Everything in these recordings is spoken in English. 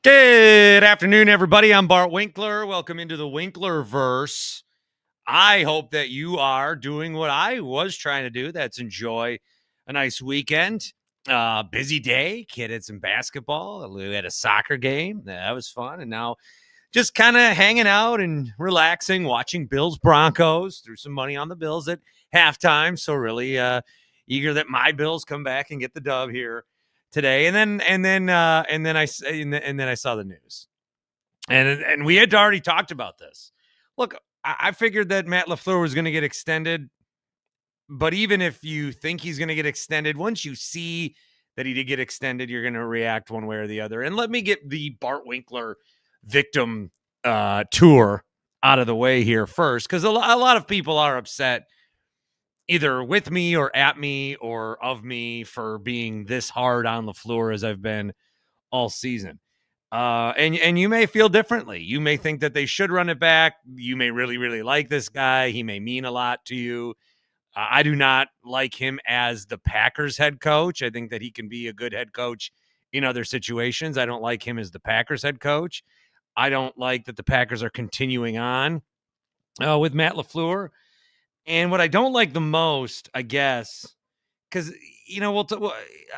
Good afternoon, everybody. I'm Bart Winkler. Welcome into the Winklerverse. I hope that you are doing what I was trying to do. That's enjoy a nice weekend. Busy day. Kid had some basketball. We had a soccer game. That was fun. And now just kind of hanging out and relaxing, watching Bills Broncos. Threw some money on the Bills at halftime. So really eager that my Bills come back and get the dub here today. And then I saw the news. And we had already talked about this. Look, I figured that Matt LaFleur was going to get extended. But even if you think he's going to get extended, once you see that he did get extended, you're going to react one way or the other. And let me get the Bart Winkler victim tour out of the way here first, because a lot of people are upset either with me or at me or of me for being this hard on LaFleur as I've been all season. And you may feel differently. You may think that they should run it back. You may really, really like this guy. He may mean a lot to you. I do not like him as the Packers head coach. I think that he can be a good head coach in other situations. I don't like him as the Packers head coach. I don't like that the Packers are continuing on with Matt LaFleur. And what I don't like the most, I guess, because,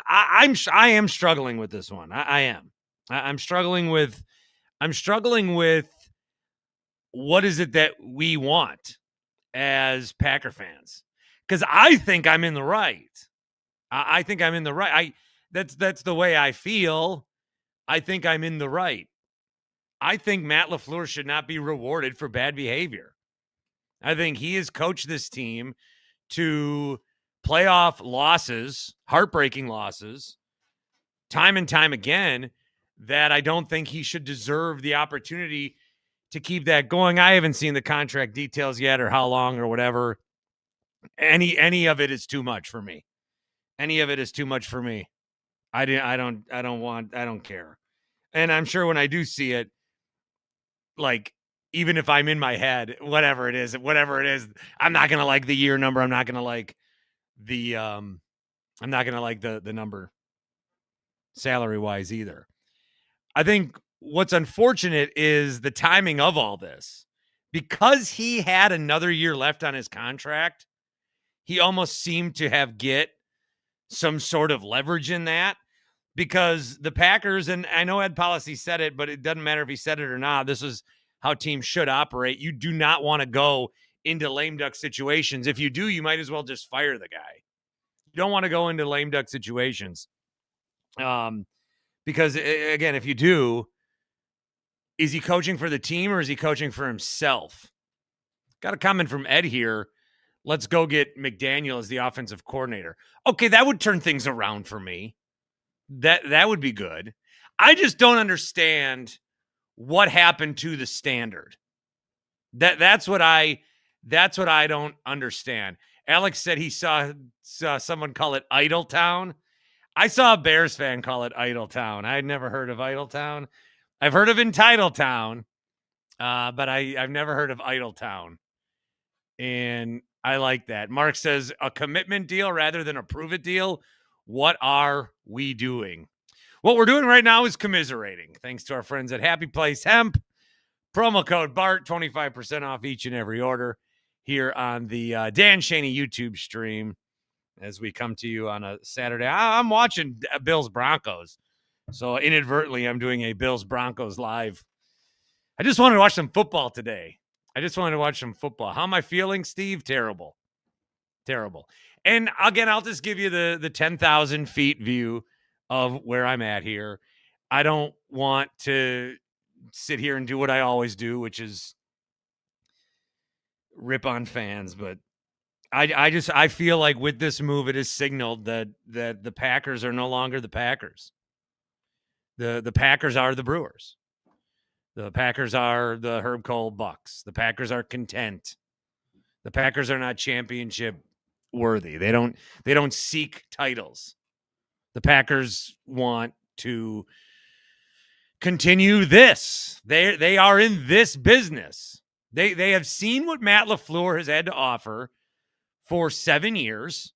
I am struggling with this one. I am. I'm struggling with what is it that we want as Packer fans? Because I think I'm in the right. I think I'm in the right. That's the way I feel. I think I'm in the right. I think Matt LaFleur should not be rewarded for bad behavior. I think he has coached this team to playoff losses, heartbreaking losses, time and time again, that I don't think he should deserve the opportunity to keep that going. I haven't seen the contract details yet or how long or whatever. Any of it is too much for me. Any of it is too much for me. I don't care. And I'm sure when I do see it, like, even if I'm in my head, whatever it is, I'm not going to like the year number. I'm not going to like the number salary wise either. I think what's unfortunate is the timing of all this. Because he had another year left on his contract, he almost seemed to get some sort of leverage in that, because the Packers, and I know Ed Policy said it, but it doesn't matter if he said it or not. This is how teams should operate. You do not want to go into lame duck situations. If you do, you might as well just fire the guy. You don't want to go into lame duck situations. Because, again, if you do, is he coaching for the team or is he coaching for himself? Got a comment from Ed here. Let's go get McDaniel as the offensive coordinator. Okay, that would turn things around for me. That would be good. I just don't understand what happened to the standard. That's what I don't understand. Alex said he saw someone call it Idle Town. I saw a Bears fan call it Idle Town. I had never heard of Idle Town. I've heard of Entitled Town, but I've never heard of Idle Town. And I like that. Mark says a commitment deal rather than a prove it deal. What are we doing? What we're doing right now is commiserating. Thanks to our friends at Happy Place Hemp. Promo code BART, 25% off each and every order here on the Dan Shaney YouTube stream as we come to you on a Saturday. I'm watching Bills Broncos. So inadvertently, I'm doing a Bills Broncos live. I just wanted to watch some football today. How am I feeling, Steve? Terrible. And again, I'll just give you the 10,000 feet view of where I'm at here. I don't want to sit here and do what I always do, which is rip on fans. But I feel like with this move, it is signaled that the Packers are no longer the Packers. The Packers are the Brewers. The Packers are the Herb Cole Bucks. The Packers are content. The Packers are not championship worthy. They don't seek titles. The Packers want to continue this. They are in this business. They have seen what Matt LaFleur has had to offer for 7 years,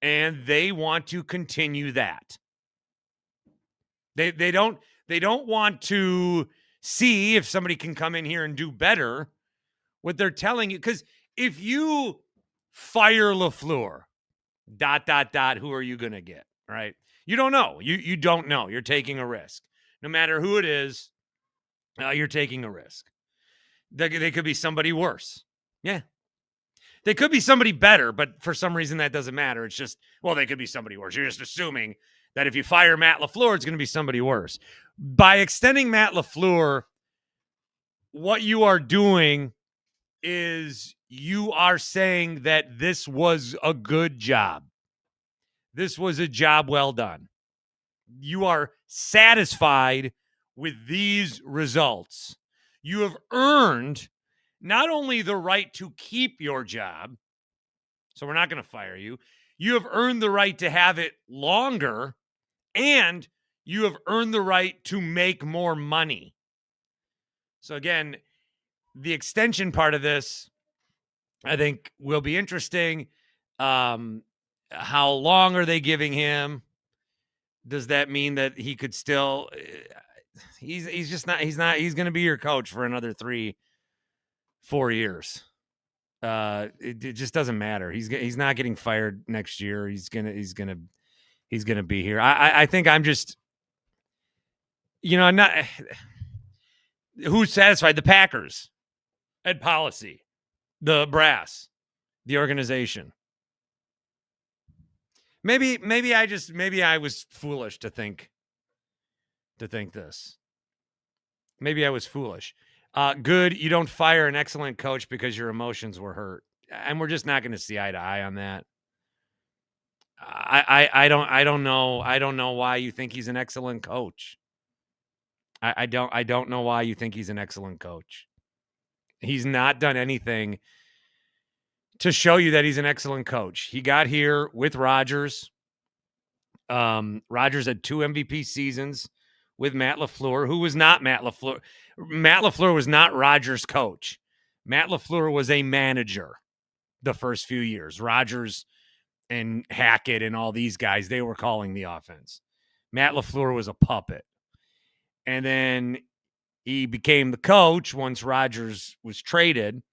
and they want to continue that. They They don't want to see if somebody can come in here and do better. What they're telling you, because if you fire LaFleur, ... who are you going to get, right? You don't know. You don't know. You're taking a risk. No matter who it is, you're taking a risk. They could be somebody worse. Yeah. They could be somebody better, but for some reason that doesn't matter. It's just, well, they could be somebody worse. You're just assuming that if you fire Matt LaFleur, it's going to be somebody worse. By extending Matt LaFleur, what you are doing is you are saying that this was a good job. This was a job well done. You are satisfied with these results. You have earned not only the right to keep your job, so we're not going to fire you. You have earned the right to have it longer, and you have earned the right to make more money. So again, the extension part of this, I think, will be interesting. How long are they giving him? Does that mean that he could still? He's just not. He's not. He's going to be your coach for another 3-4 years. It just doesn't matter. He's not getting fired next year. He's gonna be here. I think I'm just, I'm not. Who's satisfied? The Packers, Ed Policy, the brass, the organization. Maybe I was foolish to think this. Maybe I was foolish. Good. You don't fire an excellent coach because your emotions were hurt. And we're just not going to see eye to eye on that. I don't know. I don't know why you think he's an excellent coach. I don't know why you think he's an excellent coach. He's not done anything to show you that he's an excellent coach. He got here with Rodgers. Rodgers had 2 MVP seasons with Matt LaFleur, who was not Matt LaFleur. Matt LaFleur was not Rodgers' coach. Matt LaFleur was a manager the first few years. Rodgers and Hackett and all these guys, they were calling the offense. Matt LaFleur was a puppet. And then he became the coach once Rodgers was traded.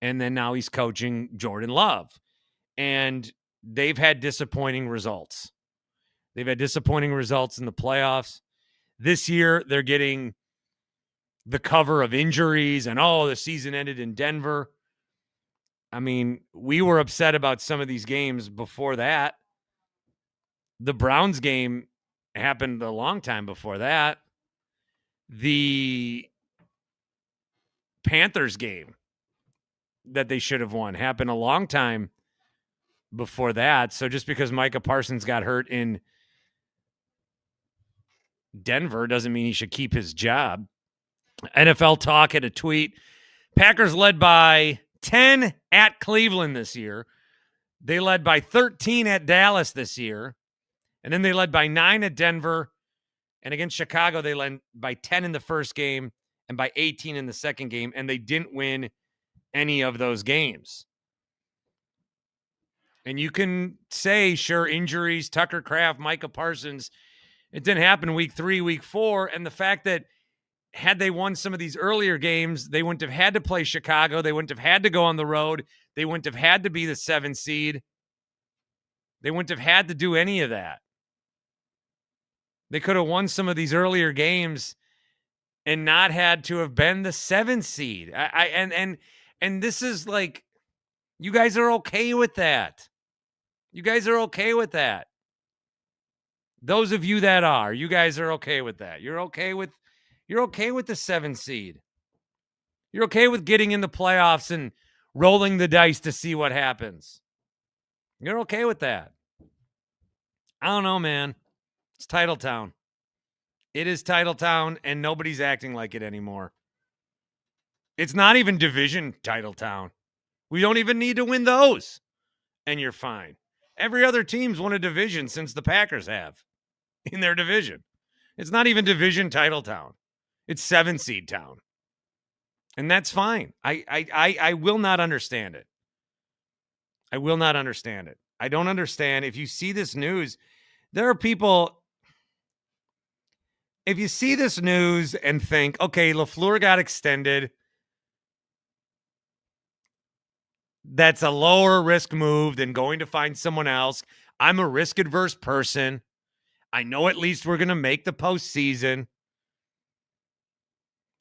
And then now he's coaching Jordan Love. And they've had disappointing results. They've had disappointing results in the playoffs. This year, they're getting the cover of injuries and, the season ended in Denver. I mean, we were upset about some of these games before that. The Browns game happened a long time before that. The Panthers game that they should have won happened a long time before that. So just because Micah Parsons got hurt in Denver doesn't mean he should keep his job. NFL Talk had a tweet. Packers led by 10 at Cleveland this year. They led by 13 at Dallas this year. And then they led by 9 at Denver. And against Chicago, they led by 10 in the first game and by 18 in the second game. And they didn't win any of those games. And you can say, sure, injuries, Tucker Kraft, Micah Parsons. It didn't happen week 3, week 4. And the fact that had they won some of these earlier games, they wouldn't have had to play Chicago. They wouldn't have had to go on the road. They wouldn't have had to be the 7 seed. They wouldn't have had to do any of that. They could have won some of these earlier games and not had to have been the 7 seed. And this is like, you guys are okay with that. You guys are okay with that. Those of you that are, you guys are okay with that. You're okay with the 7 seed. You're okay with getting in the playoffs and rolling the dice to see what happens. You're okay with that. I don't know, man. It's Titletown. It is Titletown, and nobody's acting like it anymore. It's not even division Titletown. We don't even need to win those, and you're fine. Every other team's won a division since the Packers have in their division. It's not even division Titletown. It's 7 seed town. And that's fine. I will not understand it. I will not understand it. I don't understand. If you see this news, there are people. If you see this news and think, okay, LaFleur got extended, that's a lower risk move than going to find someone else. I'm a risk adverse person. I know at least we're going to make the postseason.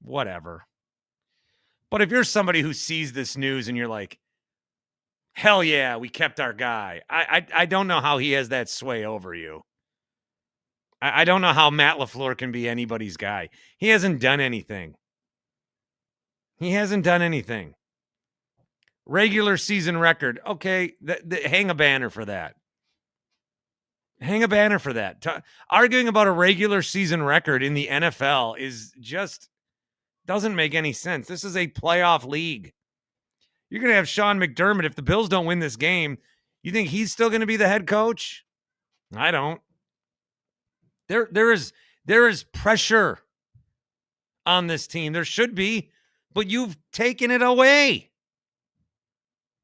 Whatever. But if you're somebody who sees this news and you're like, hell yeah, we kept our guy, I don't know how he has that sway over you. I don't know how Matt LaFleur can be anybody's guy. He hasn't done anything. He hasn't done anything. Regular season record. Okay, hang a banner for that. Hang a banner for that. Arguing about a regular season record in the NFL is just doesn't make any sense. This is a playoff league. You're going to have Sean McDermott. If the Bills don't win this game, you think he's still going to be the head coach? I don't. There is pressure on this team. There should be, but you've taken it away.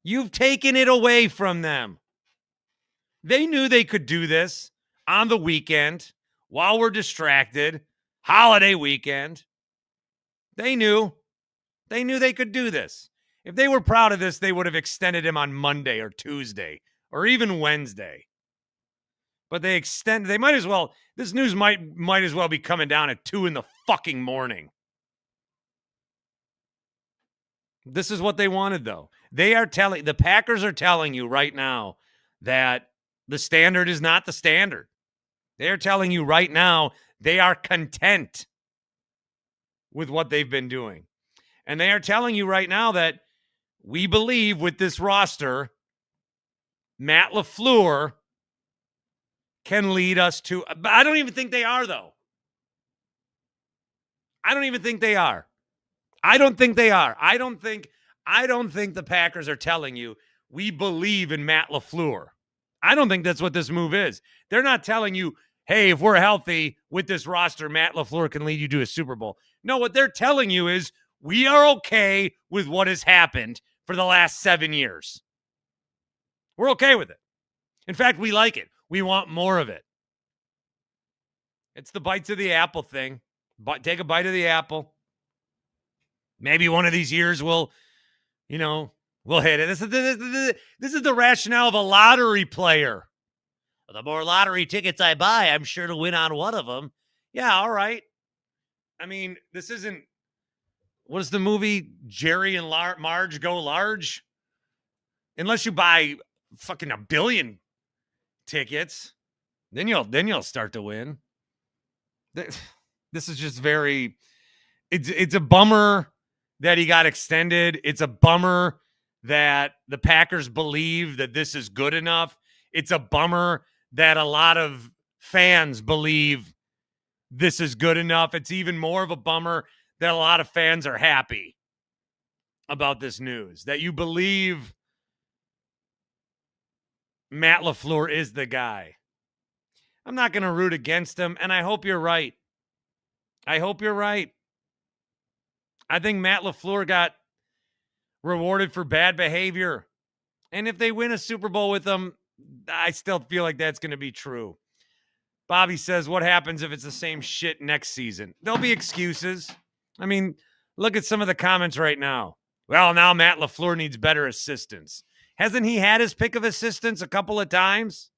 You've taken it away from them. They knew they could do this on the weekend while we're distracted. Holiday weekend. They knew they could do this. If they were proud of this, they would have extended him on Monday or Tuesday or even Wednesday. But they might as well, this news might as well be coming down at 2 a.m. This is what they wanted, though. The Packers are telling you right now that the standard is not the standard. They're telling you right now they are content with what they've been doing. And they are telling you right now that we believe with this roster, Matt LaFleur can lead us to, but I don't even think they are, though. I don't even think they are. I don't think they are. I don't think the Packers are telling you we believe in Matt LaFleur. I don't think that's what this move is. They're not telling you, hey, if we're healthy with this roster, Matt LaFleur can lead you to a Super Bowl. No, what they're telling you is we are okay with what has happened for the last 7 years. We're okay with it. In fact, we like it. We want more of it. It's the bites of the apple thing. Take a bite of the apple. Maybe one of these years we'll hit it. This is the rationale of a lottery player. The more lottery tickets I buy, I'm sure to win on one of them. Yeah, all right. I mean, this isn't, what is the movie? Jerry and Marge Go Large? Unless you buy fucking 1 billion tickets, then you'll start to win. This is just very, it's a bummer that he got extended. It's a bummer that the Packers believe that this is good enough. It's a bummer that a lot of fans believe this is good enough. It's even more of a bummer that a lot of fans are happy about this news, that you believe Matt LaFleur is the guy. I'm not going to root against him, and I hope you're right. I hope you're right. I think Matt LaFleur got rewarded for bad behavior. And if they win a Super Bowl with him, I still feel like that's going to be true. Bobby says, what happens if it's the same shit next season? There'll be excuses. I mean, look at some of the comments right now. Well, now Matt LaFleur needs better assistants. Hasn't he had his pick of assistants a couple of times?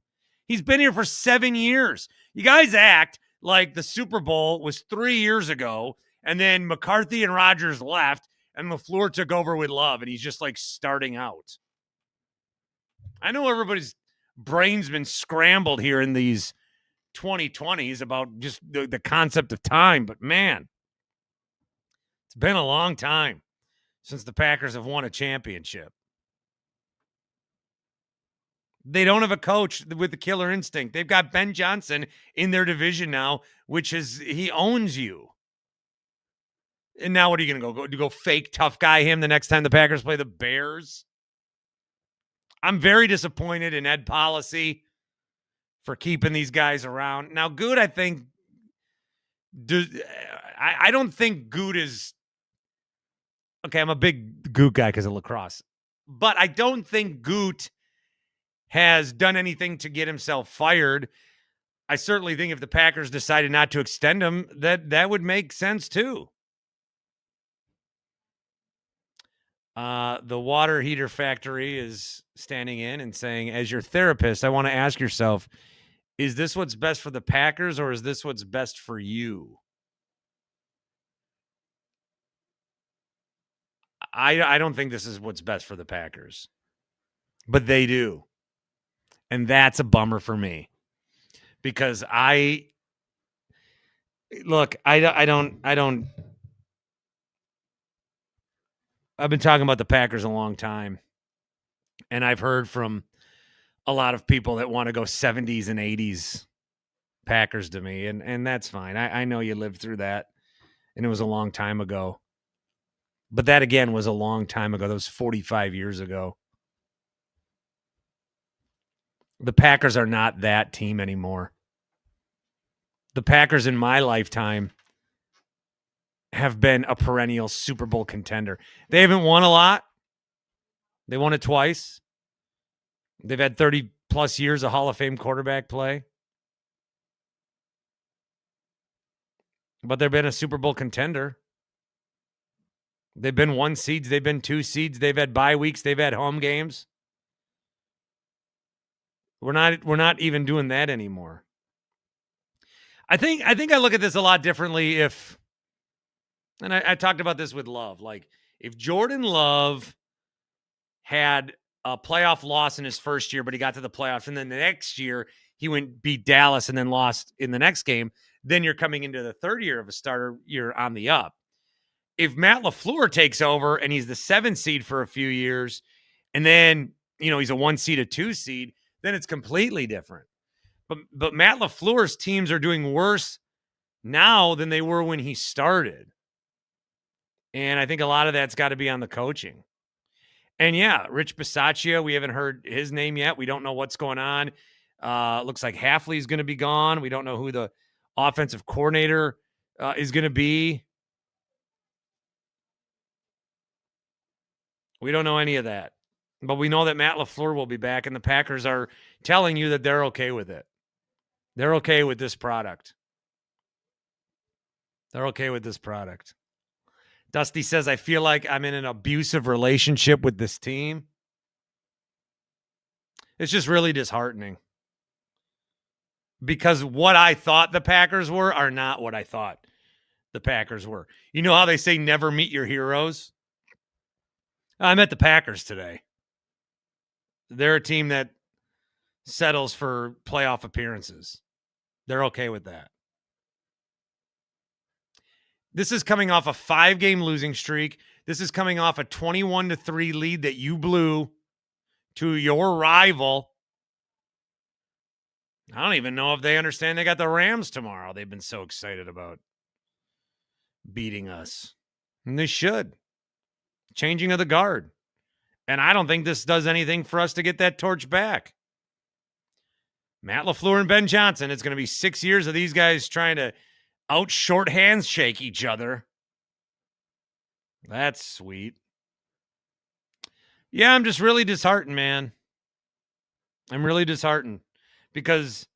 He's been here for 7 years. You guys act like the Super Bowl was 3 years ago, and then McCarthy and Rodgers left, and LaFleur took over with Love, and he's just like starting out. I know everybody's brain's been scrambled here in these 2020s about just the concept of time, but man, it's been a long time since the Packers have won a championship. They don't have a coach with the killer instinct. They've got Ben Johnson in their division now, which is, he owns you. And now what are you going to go fake tough guy him the next time the Packers play the Bears? I'm very disappointed in Ed Policy for keeping these guys around. Now, Good, I think, I don't think Good is, okay, I'm a big Goot guy because of lacrosse, but I don't think Goot has done anything to get himself fired. I certainly think if the Packers decided not to extend him, that would make sense too. The water heater factory is standing in and saying, as your therapist, I want to ask yourself, is this what's best for the Packers or is this what's best for you? I don't think this is what's best for the Packers, but they do. And that's a bummer for me because I don't, I've been talking about the Packers a long time and I've heard from a lot of people that want to go 70s and 80s Packers to me. And that's fine. I know you lived through that and it was a long time ago. But that, again, was a long time ago. That was 45 years ago. The Packers are not that team anymore. The Packers in my lifetime have been a perennial Super Bowl contender. They haven't won a lot. They won it twice. They've had 30-plus years of Hall of Fame quarterback play. But they've been a Super Bowl contender. They've been 1 seeds. They've been 2 seeds. They've had bye weeks. They've had home games. We're not even doing that anymore. I think I look at this a lot differently and I talked about this with Love. Like, if Jordan Love had a playoff loss in his first year, but he got to the playoffs, and then the next year he went beat Dallas and then lost in the next game, then you're coming into the third year of a starter. You're on the up. If Matt LaFleur takes over and he's the 7 seed for a few years, and then, he's a 1 seed, a 2 seed, then it's completely different. But Matt LaFleur's teams are doing worse now than they were when he started. And I think a lot of that's got to be on the coaching. And yeah, Rich Bisaccia, we haven't heard his name yet. We don't know what's going on. Looks like Hafley's going to be gone. We don't know who the offensive coordinator is going to be. We don't know any of that. But we know that Matt LaFleur will be back, and the Packers are telling you that they're okay with it. They're okay with this product. They're okay with this product. Dusty says, I feel like I'm in an abusive relationship with this team. It's just really disheartening. Because what I thought the Packers were are not what I thought the Packers were. You know how they say never meet your heroes? I met the Packers today. They're a team that settles for playoff appearances. They're okay with that. This is coming off a 5-game losing streak. This is coming off a 21-3 lead that you blew to your rival. I don't even know if they understand they got the Rams tomorrow. They've been so excited about beating us. And they should. Changing of the guard. And I don't think this does anything for us to get that torch back. Matt LaFleur and Ben Johnson, it's going to be 6 years of these guys trying to short hands shake each other. That's sweet. Yeah, I'm just really disheartened, man. I'm really disheartened because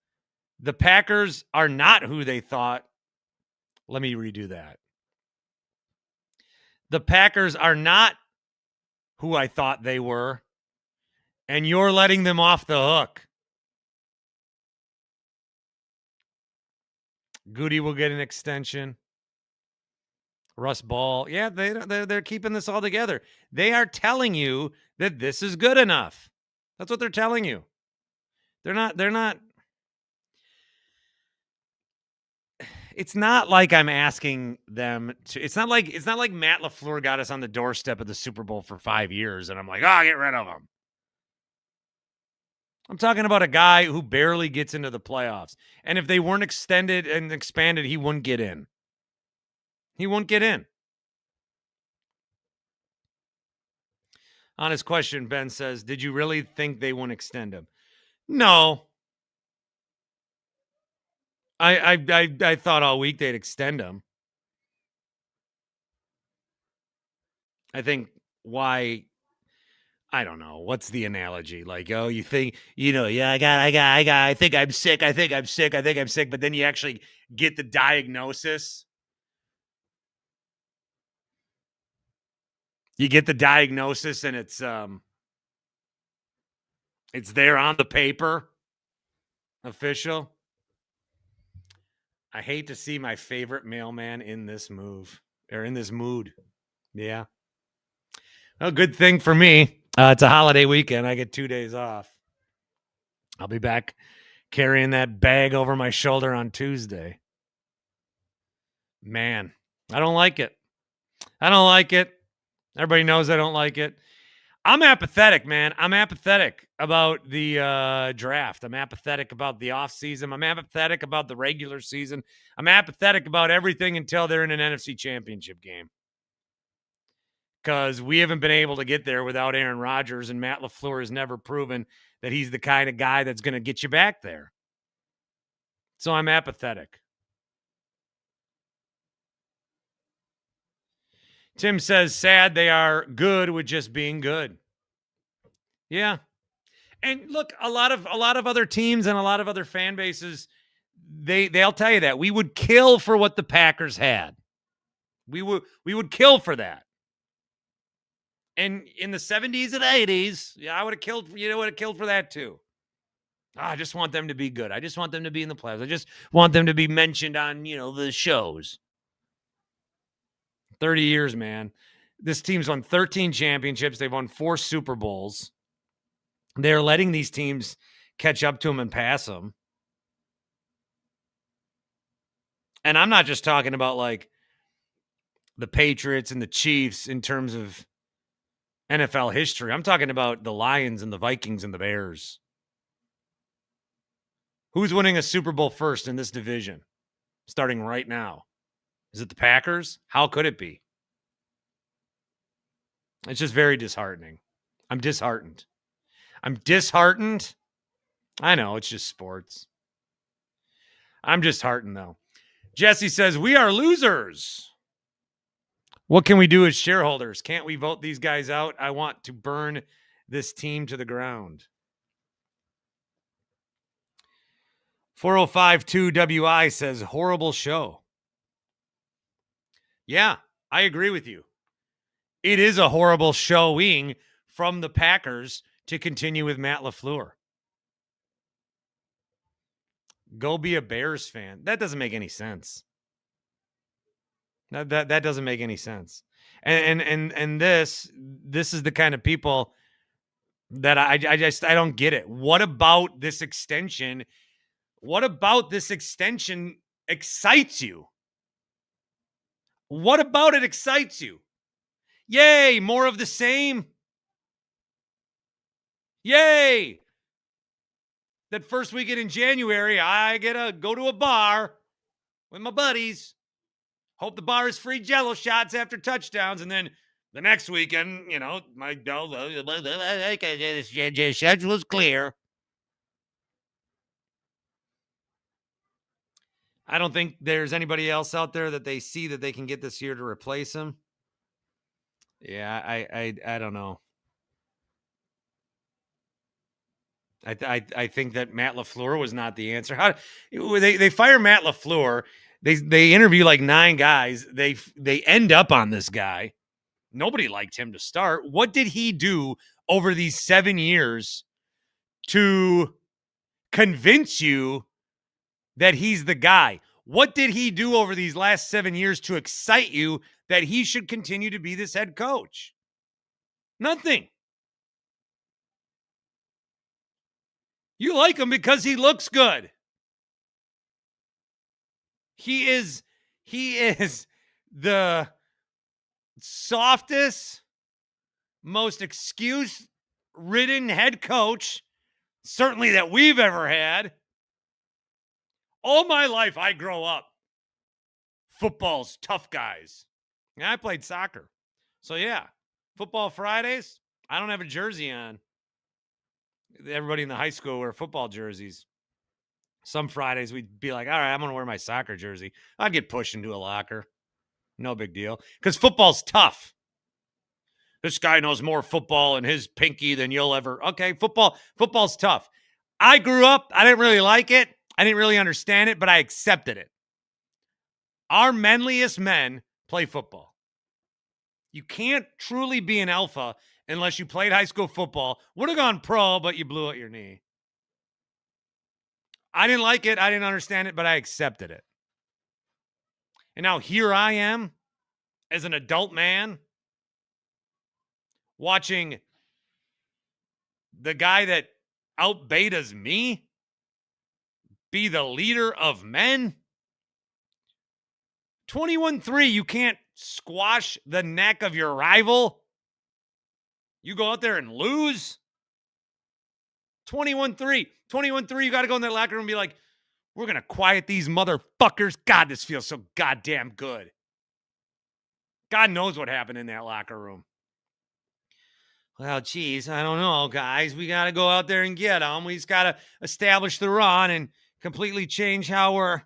the Packers are not who they thought. Let me redo that. The Packers are not who I thought they were, and you're letting them off the hook. Goody will get an extension. Russ Ball. Yeah, they're keeping this all together. They are telling you that this is good enough. That's what they're telling you. They're not. It's not like I'm asking them to. It's not like Matt LaFleur got us on the doorstep of the Super Bowl for 5 years, and I'm like, get rid of him. I'm talking about a guy who barely gets into the playoffs. And if they weren't extended and expanded, he wouldn't get in. He won't get in. On his question, Ben says, did you really think they wouldn't extend him? No. I thought all week they'd extend him. I think why I don't know. What's the analogy? Like, oh, you think, yeah, I think I'm sick. I think I'm sick. I think I'm sick. But then you actually get the diagnosis. You get the diagnosis and it's there on the paper. Official. I hate to see my favorite mailman in this mood. Yeah. Well, good thing for me. It's a holiday weekend. I get 2 days off. I'll be back carrying that bag over my shoulder on Tuesday. Man, I don't like it. Everybody knows I don't like it. I'm apathetic, man. I'm apathetic about the draft. I'm apathetic about the offseason. I'm apathetic about the regular season. I'm apathetic about everything until they're in an NFC championship game. Because we haven't been able to get there without Aaron Rodgers, and Matt LaFleur has never proven that he's the kind of guy that's going to get you back there. So I'm apathetic. Tim says, sad they are good with just being good. Yeah. And look, a lot of other teams and a lot of other fan bases, they'll tell you that. We would kill for what the Packers had. We would kill for that. And in the 70s and 80s, yeah, I would have killed for that too. I just want them to be good. I just want them to be in the playoffs. I just want them to be mentioned on, the shows. 30 years, man. This team's won 13 championships. They've won 4 Super Bowls. They're letting these teams catch up to them and pass them. And I'm not just talking about like the Patriots and the Chiefs in terms of NFL history. I'm talking about the Lions and the Vikings and the Bears. Who's winning a Super Bowl first in this division starting right now? Is it the Packers? How could it be? It's just very disheartening. I'm disheartened. I know, it's just sports. I'm disheartened, though. Jesse says, we are losers. What can we do as shareholders? Can't we vote these guys out? I want to burn this team to the ground. 4052WI says, horrible show. Yeah, I agree with you. It is a horrible showing from the Packers to continue with Matt LaFleur. Go be a Bears fan. That doesn't make any sense. That doesn't make any sense. And this is the kind of people that I don't get it. What about this extension? What about this extension excites you? What about it excites you? Yay, more of the same. Yay. That first weekend in January, I get to go to a bar with my buddies. Hope the bar is free Jello shots after touchdowns. And then the next weekend, my schedule is clear. I don't think there's anybody else out there that they see that they can get this year to replace him. Yeah, I don't know. I think that Matt LaFleur was not the answer. How they fire Matt LaFleur? They interview like 9 guys. They end up on this guy. Nobody liked him to start. What did he do over these 7 years to convince you that he's the guy? What did he do over these last 7 years to excite you that he should continue to be this head coach? Nothing. You like him because he looks good. He is the softest, most excuse-ridden head coach, certainly that we've ever had. All my life, I grow up. Football's tough guys. And I played soccer. So, yeah, football Fridays, I don't have a jersey on. Everybody in the high school wear football jerseys. Some Fridays we'd be like, all right, I'm going to wear my soccer jersey. I'd get pushed into a locker. No big deal. Because football's tough. This guy knows more football in his pinky than you'll ever. Okay, football's tough. I grew up, I didn't really like it. I didn't really understand it, but I accepted it. Our manliest men play football. You can't truly be an alpha unless you played high school football. Would have gone pro, but you blew out your knee. I didn't like it. I didn't understand it, but I accepted it. And now here I am as an adult man watching the guy that out-betas me be the leader of men. 21-3, you can't squash the neck of your rival. You go out there and lose. 21-3. 21-3, you got to go in that locker room and be like, we're going to quiet these motherfuckers. God, this feels so goddamn good. God knows what happened in that locker room. Well, geez, I don't know, guys. We got to go out there and get them. We just got to establish the run and completely change how we're.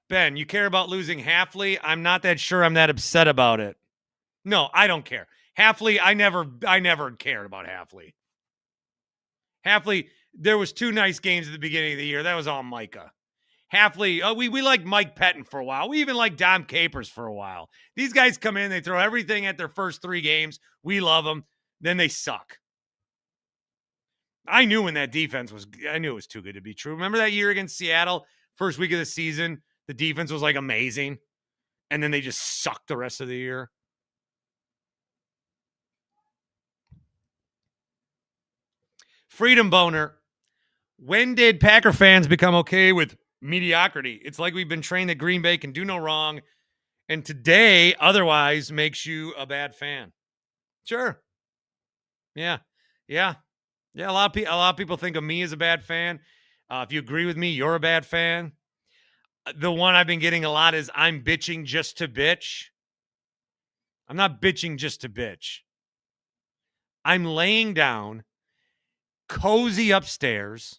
Ben, you care about losing Halfley? I'm not that sure I'm that upset about it. No, I don't care. Halfley, I never cared about Halfley. Halfley, there was 2 nice games at the beginning of the year. That was all Micah. Halfley, we liked Mike Pettin for a while. We even liked Dom Capers for a while. These guys come in, they throw everything at their first 3 games. We love them. Then they suck. I knew when that defense was, I knew it was too good to be true. Remember that year against Seattle, first week of the season, the defense was like amazing. And then they just sucked the rest of the year. Freedom Boner. When did Packer fans become okay with mediocrity? It's like we've been trained that Green Bay can do no wrong, and today otherwise makes you a bad fan. Sure. Yeah. A lot of people think of me as a bad fan. If you agree with me, you're a bad fan. The one I've been getting a lot is I'm bitching just to bitch. I'm not bitching just to bitch. I'm laying down cozy upstairs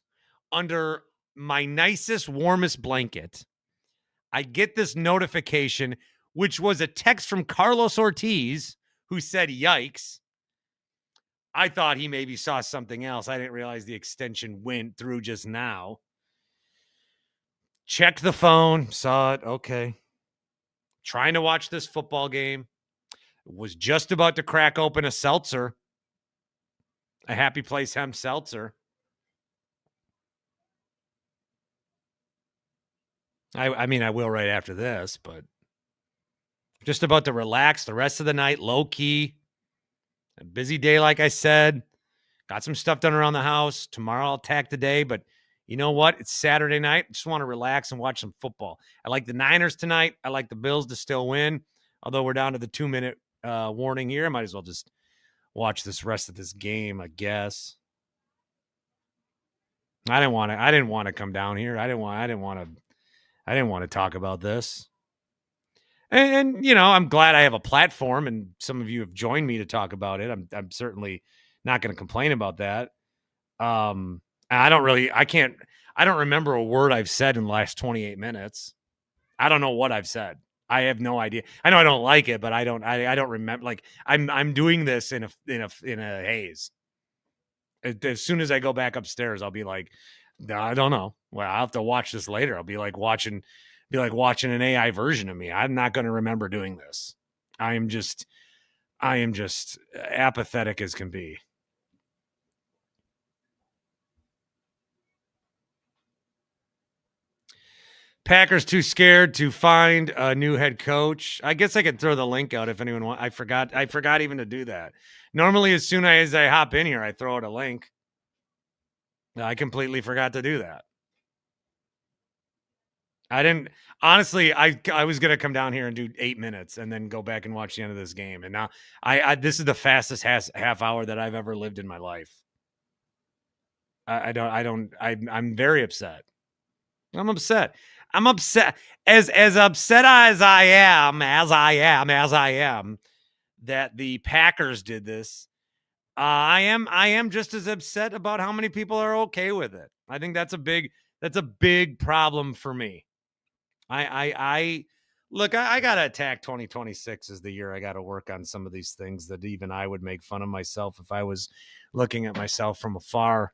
under my nicest, warmest blanket. I get this notification, which was a text from Carlos Ortiz, who said, yikes. I thought he maybe saw something else. I didn't realize the extension went through just now. Checked the phone, saw it. Okay. Trying to watch this football game. Was just about to crack open a seltzer. A Happy Place hemp seltzer. I mean, I will right after this, but just about to relax the rest of the night, low key. A busy day, like I said. Got some stuff done around the house. Tomorrow I'll attack the day, but you know what? It's Saturday night. I just want to relax and watch some football. I like the Niners tonight. I like the Bills to still win. Although we're down to the 2-minute warning here, I might as well just watch this rest of this game, I guess. I didn't want to come down here. I didn't want to talk about this. And you know, I'm glad I have a platform and some of you have joined me to talk about it. I'm certainly not going to complain about that. I don't remember a word I've said in the last 28 minutes. I don't know what I've said. I have no idea. I know I don't like it, but I don't remember. Like I'm doing this in a haze. As soon as I go back upstairs, I'll be like, I don't know. Well, I'll have to watch this later. I'll be like watching an AI version of me. I'm not going to remember doing this. I am just apathetic as can be. Packers too scared to find a new head coach. I guess I could throw the link out if anyone wants. I forgot even to do that. Normally, as soon as I hop in here, I throw out a link. I completely forgot to do that. I didn't. Honestly, I was going to come down here and do 8 minutes and then go back and watch the end of this game. And now this is the fastest half hour that I've ever lived in my life. I'm very upset. I'm upset. As upset as I am that the Packers did this. I am just as upset about how many people are okay with it. I think that's a big problem for me. I Look, I got to attack 2026 as the year I got to work on some of these things that even I would make fun of myself if I was looking at myself from afar.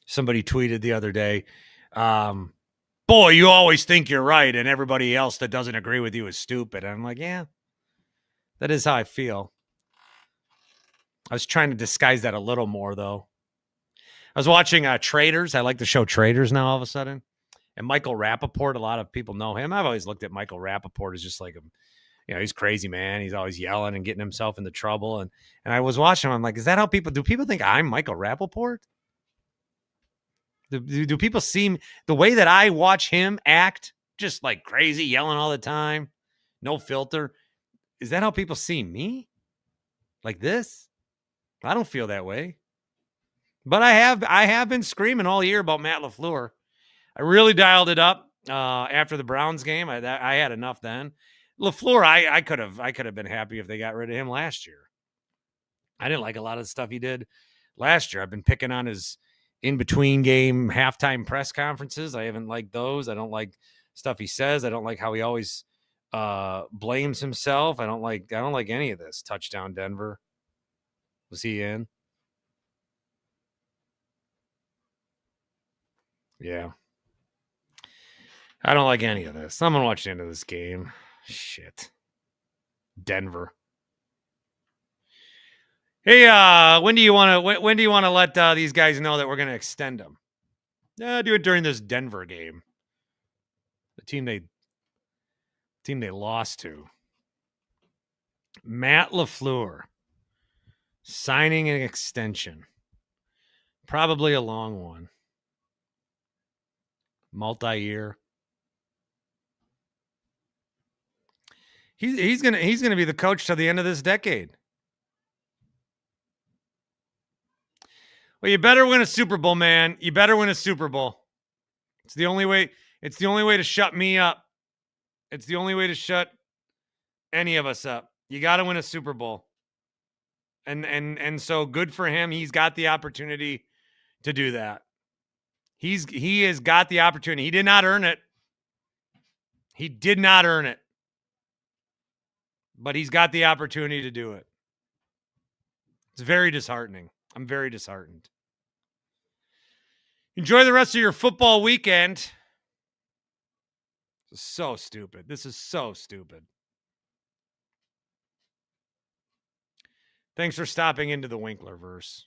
Somebody tweeted the other day, boy, you always think you're right and everybody else that doesn't agree with you is stupid. And I'm like, yeah, that is how I feel. I was trying to disguise that a little more, though. I was watching Traders. I like the show Traders now all of a sudden. And Michael Rappaport, a lot of people know him. I've always looked at Michael Rappaport as just like he's crazy, man. He's always yelling and getting himself into trouble. And I was watching him. I'm like, is that how do people think I'm Michael Rappaport? Do people see the way that I watch him act, just like crazy, yelling all the time, no filter? Is that how people see me? Like this? I don't feel that way. But I have been screaming all year about Matt LaFleur. I really dialed it up after the Browns game. I had enough then. LaFleur, I could have been happy if they got rid of him last year. I didn't like a lot of the stuff he did last year. I've been picking on his in-between game halftime press conferences. I haven't liked those. I don't like stuff he says. I don't like how he always blames himself. I don't like any of this. Touchdown Denver. Was he in? Yeah. I don't like any of this. I'm going to watch the end of this game. Shit. Denver. Hey, when do you want to let these guys know that we're going to extend them? Do it during this Denver game. The team they lost to. Matt LaFleur signing an extension. Probably a long one. Multi-year. He's gonna be the coach till the end of this decade. Well, you better win a Super Bowl, man. You better win a Super Bowl. It's the only way. It's the only way to shut me up. It's the only way to shut any of us up. You got to win a Super Bowl. And so good for him. He's got the opportunity to do that. He has got the opportunity. He did not earn it. He did not earn it. But he's got the opportunity to do it. It's very disheartening. I'm very disheartened. Enjoy the rest of your football weekend. This is so stupid. This is so stupid. Thanks for stopping into the Winklerverse.